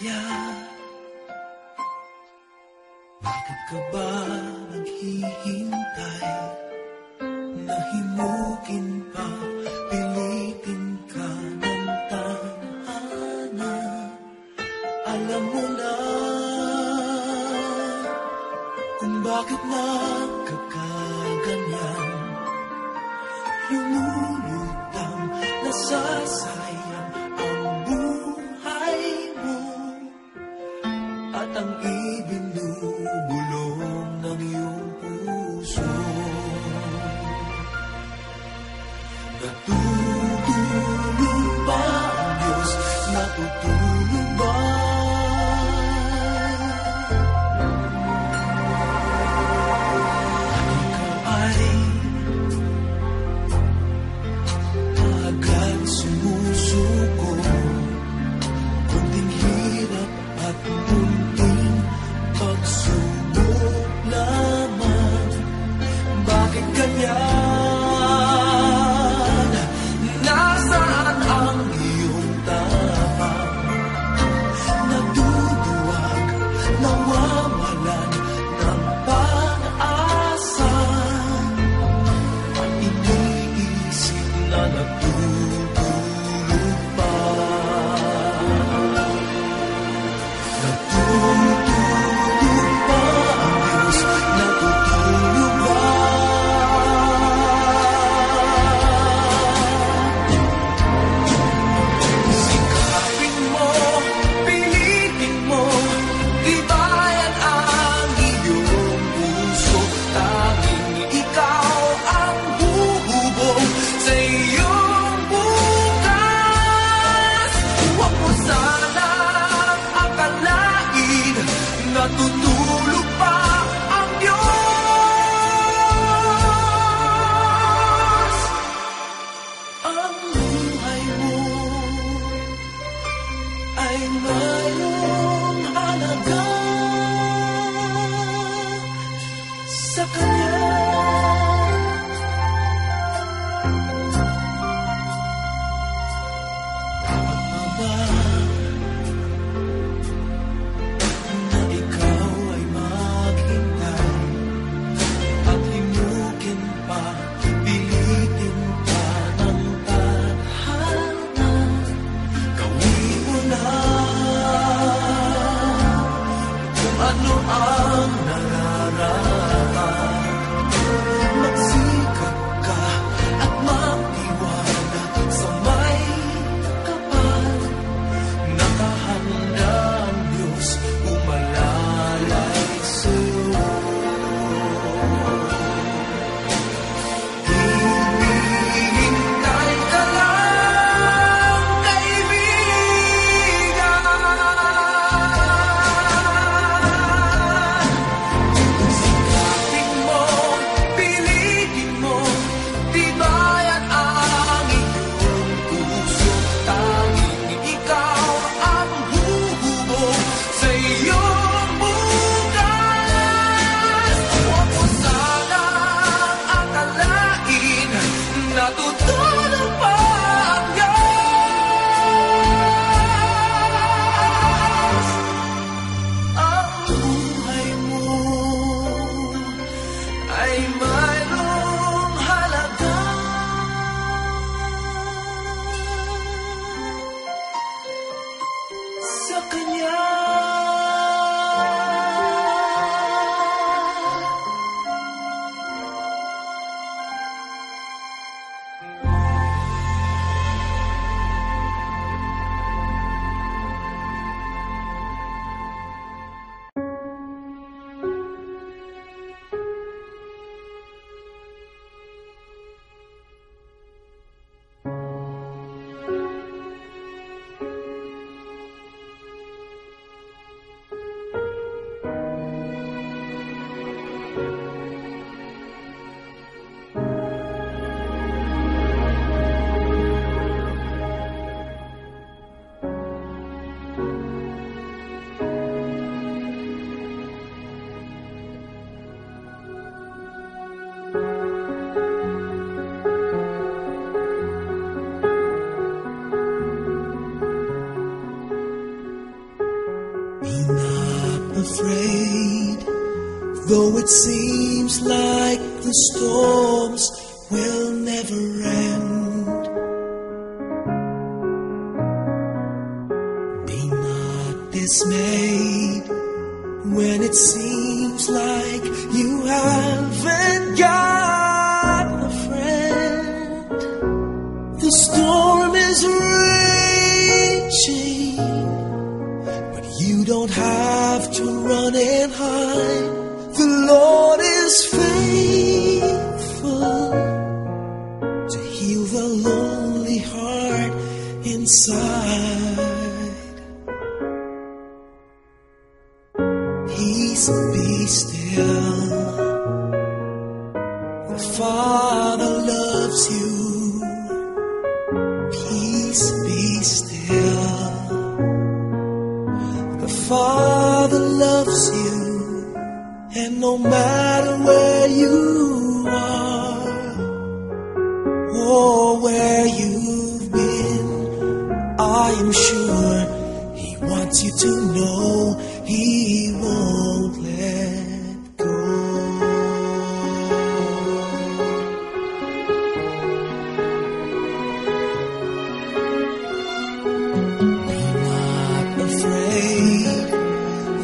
kaya? Bakit ka ba naghihintay? Nahimukin pa, pilitin ka ng tadhana. Alam mo na kung bakit nagkakaganyan. Lumulutang, nasasayang ang buhay mo at ang ibinubulong ng iyong puso. Natutulog ba ang Diyos? Natutulog ba? At ikaw ay agad sumusuko. Kunting hirap at kunting pagsubok lamang. Bakit ganyan? Nasaan ang iyong tapang? Naduduwag, nawawalan ng pag-asa. At iniisip na natutulog pa. Natutulog pa ang Diyos? Natutulog ba? Sikapin mo, pilitin mo, tibayan ang iyong puso. Tanging ikaw ang bububog sa iyong bukas. Huwag mo sanang akalain natutulog pa ang Diyos. Ang buhay mo ay mayroong halaga sa Kanya. Ama, na ikaw ay maghintay at himukin pa, pilitin pa ng tadhana. Gawin mo na kung ano ang nararapat. Magsikap ka at magtiwala sa may kapal. Nakahanda ang Diyos umalalay sa'yo. Hinihintay ka lang, kaibigan. Sikapin mo, pilitin mo, tibayan ang iyong puso. Tanging ikaw ang bububog sa iyong bukas. Huwag mo sanang akalain natutulog pa ang Diyos. Ang buhay mo ay mayroong halaga sa Kanya. Be not afraid, though it seems like the storms will never end. Be not dismayed when it seems like you haven't got a friend. The storm is raging, but you don't have to run and hide. The Lord is faithful to heal the lonely heart inside. Peace, be still. The Father loves you. Peace, be still. The Father loves you. And no matter where you are or where you've been, I am sure He wants you to know He won't let go. Be not afraid,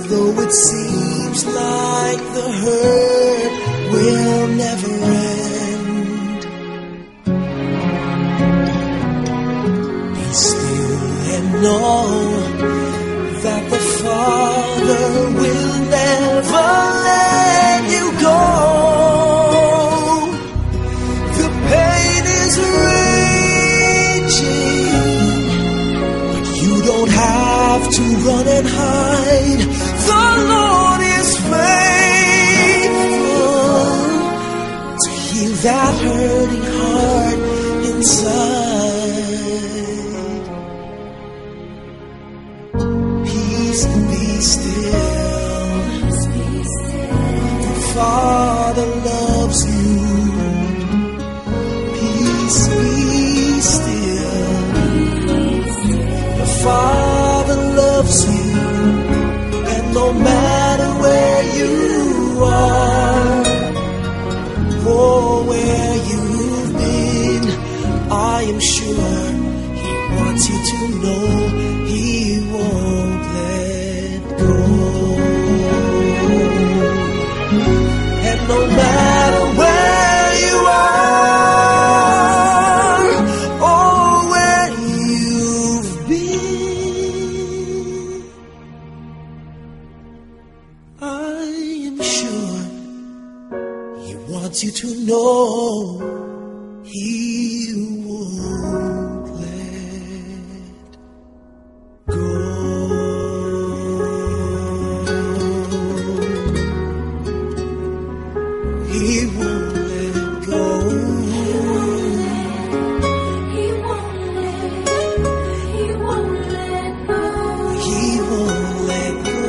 though it seems like the hurt will never end. Be still and know that the Father will never let you go. The pain is raging, but you don't have to run and hide. The Lord is faithful to heal that hurting heart inside. Peace, be still. The Father loves you. Peace, be still. The Father loves you. No matter where you are or where you've been, I am sure He wants you to know He won't let go. And no matter where you are or where you've been, I am sure He wants you to know He won't let go. He won't let go. He won't let go. He won't let go.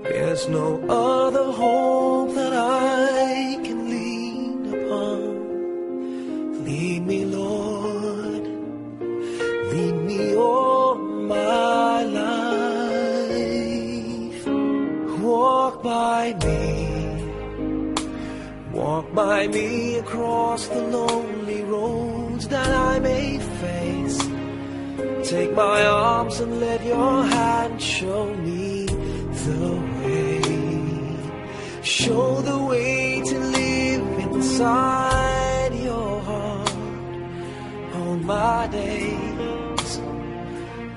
There's no other hope that I can lean upon. Lead me, Lord, lead me all my life. Walk by me, Walk by me across the lonely roads that I may face. Take my arms and let your hand show me the way. Show the way to live inside your heart. All my days,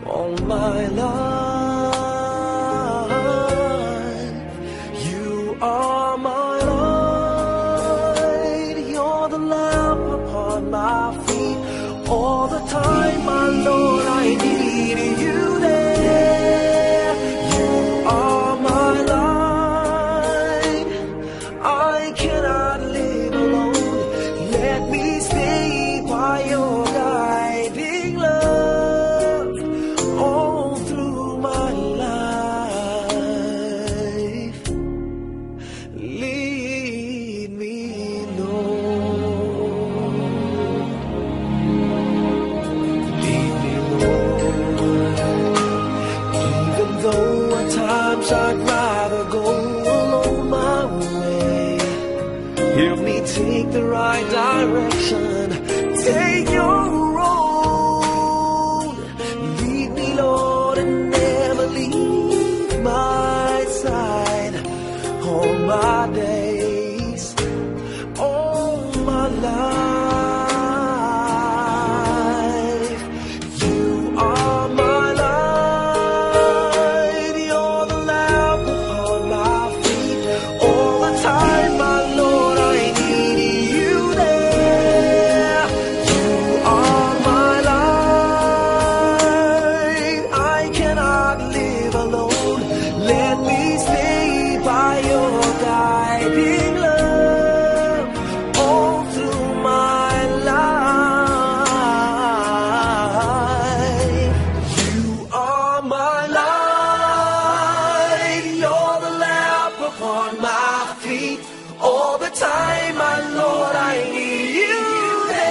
all my life, you are my light. You're the lamp upon my feet. All the time, my Lord, I need you there. You are my light. I cannot live alone. Let me stay by your guiding love all through my life. Lead me, Lord. Lead me, Lord. Even though at times I'd rather go alone my way, help me take the right direction. Take your road. Lead me, Lord, and never leave my side. All my days, all my life, you are my light. You're the lamp upon my feet. All the time, my Lord, I need you there. You are my light. I cannot live alone. Let me stay by your guiding love all through my life. You are my light. You're the lamp upon my feet. All the time, my Lord, I need you there.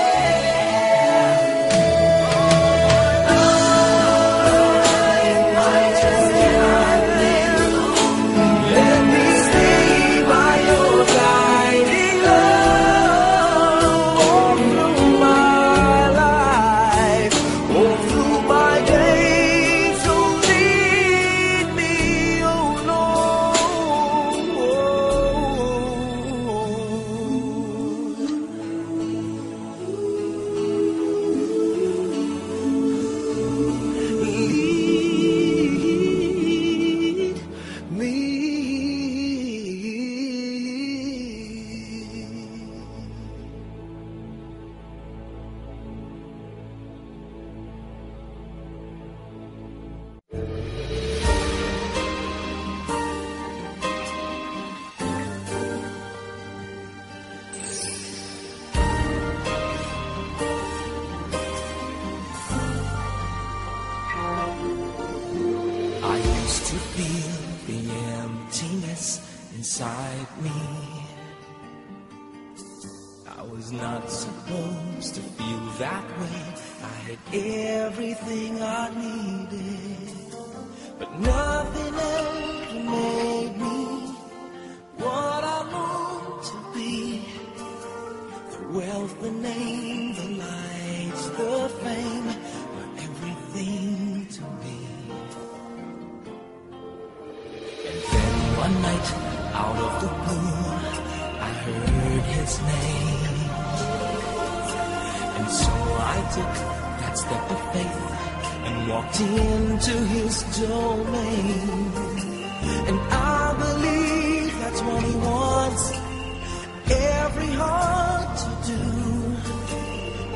I just cannot live alone. Let me stay by your guiding love all through my life, all through my days. So lead me, oh Lord. Lead me. I used to feel the emptiness inside me. I was not supposed to feel that way. I had everything I needed, but nothing ever made me what I want to be. The wealth, the name, the lights, the fame were everything to me. And then one night, out of the blue, I heard his name. And so I took that step of faith and walked into his domain. And I believe that's what he wants every heart to do.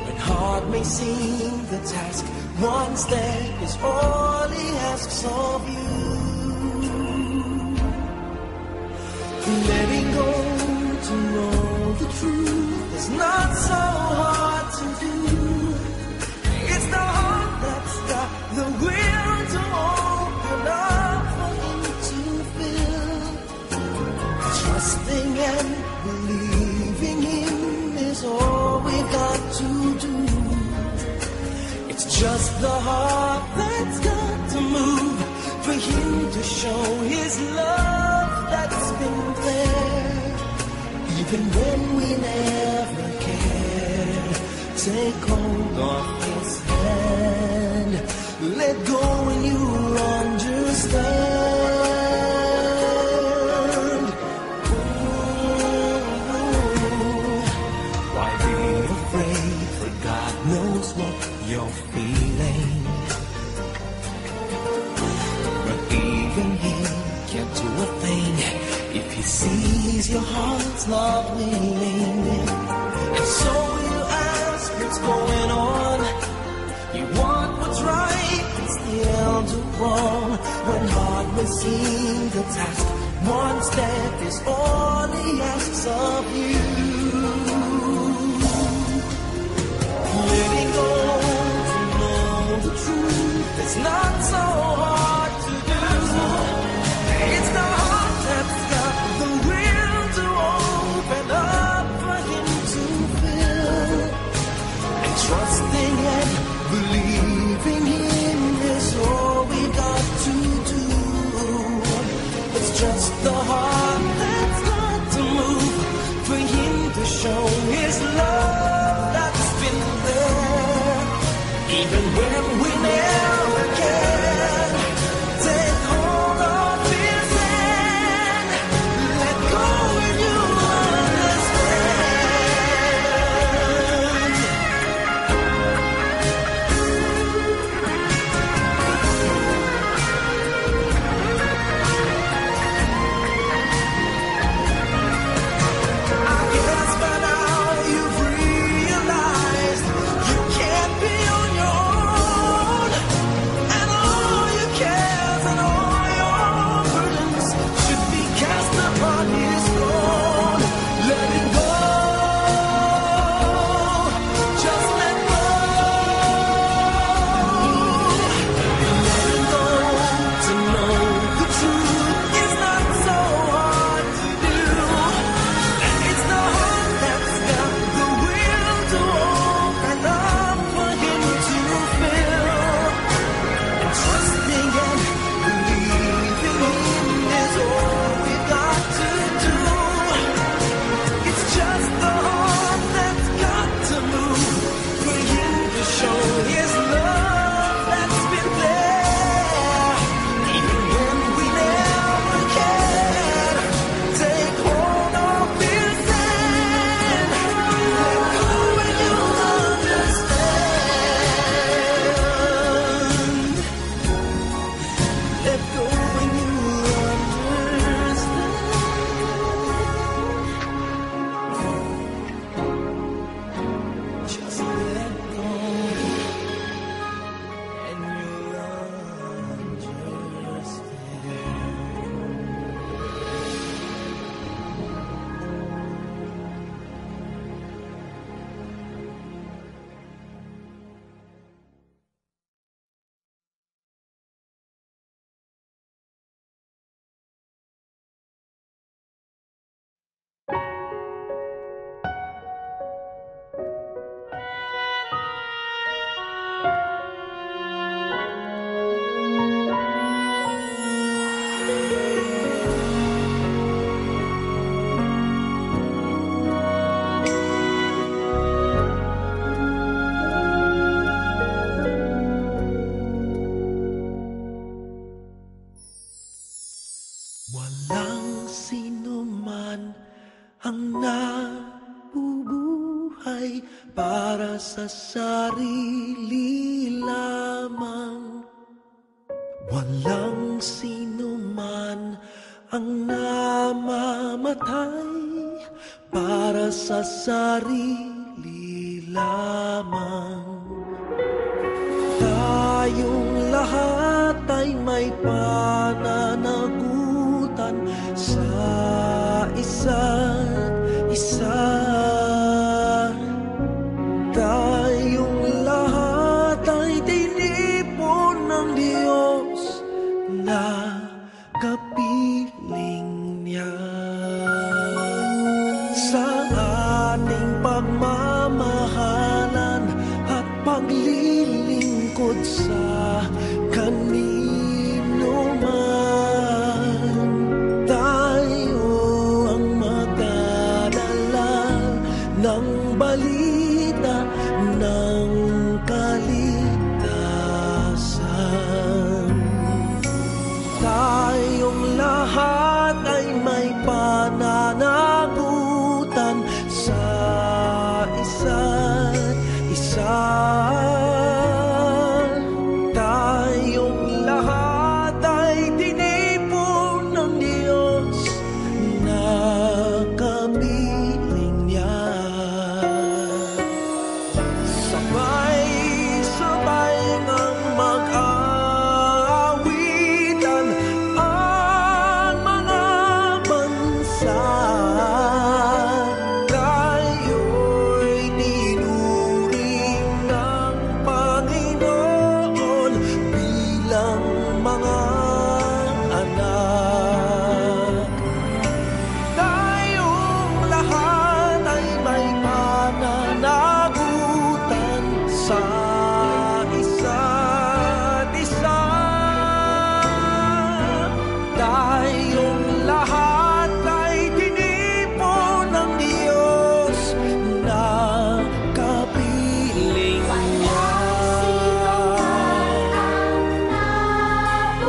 When hard may seem the task, one step is all he asks of you. Letting go to know the truth is not so hard to do. It's the heart that's got the will to open up for him to fill. Trusting and believing him is all we've got to do. It's just the heart that's got to move for him to show his love that's been there. even when we never cared. Take hold of his hand, let go when you understand. Why be afraid, for God knows what you're feeling. But even He can't do a thing if He sees your heart's not willing. And so you ask what's going on. You want what's right, but still do wrong. When hard will seem the task, one step is all He asks of you. Letting go to know the truth is not so hard to do. It's the heart that's got the will to open up for Him to fill. And trusting and believing Him is all we got to do. It's just the heart that's got to move for Him to show His love that's been there, even when we never can. Take hold of His hand, let go when you understand. I guess by now you've realized you can't be on your own, and all your cares and all your burdens should be cast upon His throne. Let it go, just let go. Letting go to know the truth is not so hard to do. And it's the heart that's got the will to open up for Him to fill. And trusting and believing Him is all we've got to do. It's just the heart that's got to move for Him to show His love that's been there, even when we never can. Take hold of His hand, let go when you understand. Let go when you understand. Just let go and you'll walang sino man ang nabubuhay para sa sarili lamang. Walang sino man ang namamatay para sa sarili lamang. Tayong lahat ay may pananagutan sa isa't isa. Tayong lahat ay tinipon ng Diyos na kapiling Niya. Sa ating pagmamahalan at paglilingkod sa kanino man, tayo ang magdadala ng balita ng kaligtasan. Tayong lahat ay may pananagutan sa isa't isa. Tayong lahat ay tinipon ng Diyos na kapiling niya. Sabay-sabay ngang mag-aawitan ang mga bansa. Tayo'y tinuring ng Panginoon bilang mga anak. Tayong lahat ay may pananagutan sa isa't isa. Tayong lahat ay tinipon ng Diyos na kapiling niya.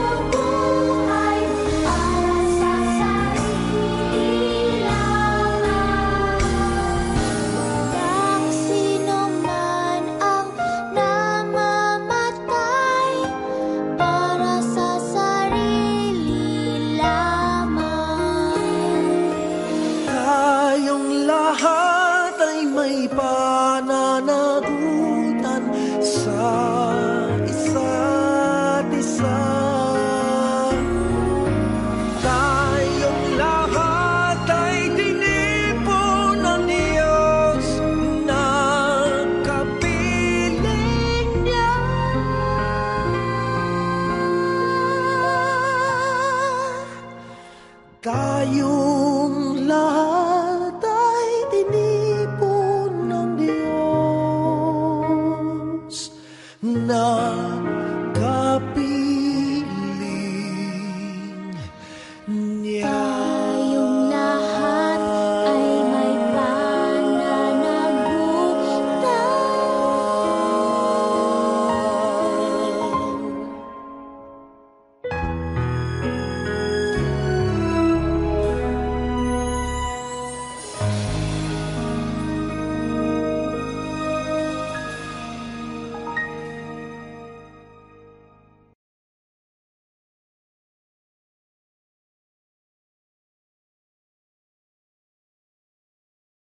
Nabubuhay para sa sarili lamang. Walang sino man ang namamatay para sa sarili lamang. Tayong lahat ay may pananagutan sa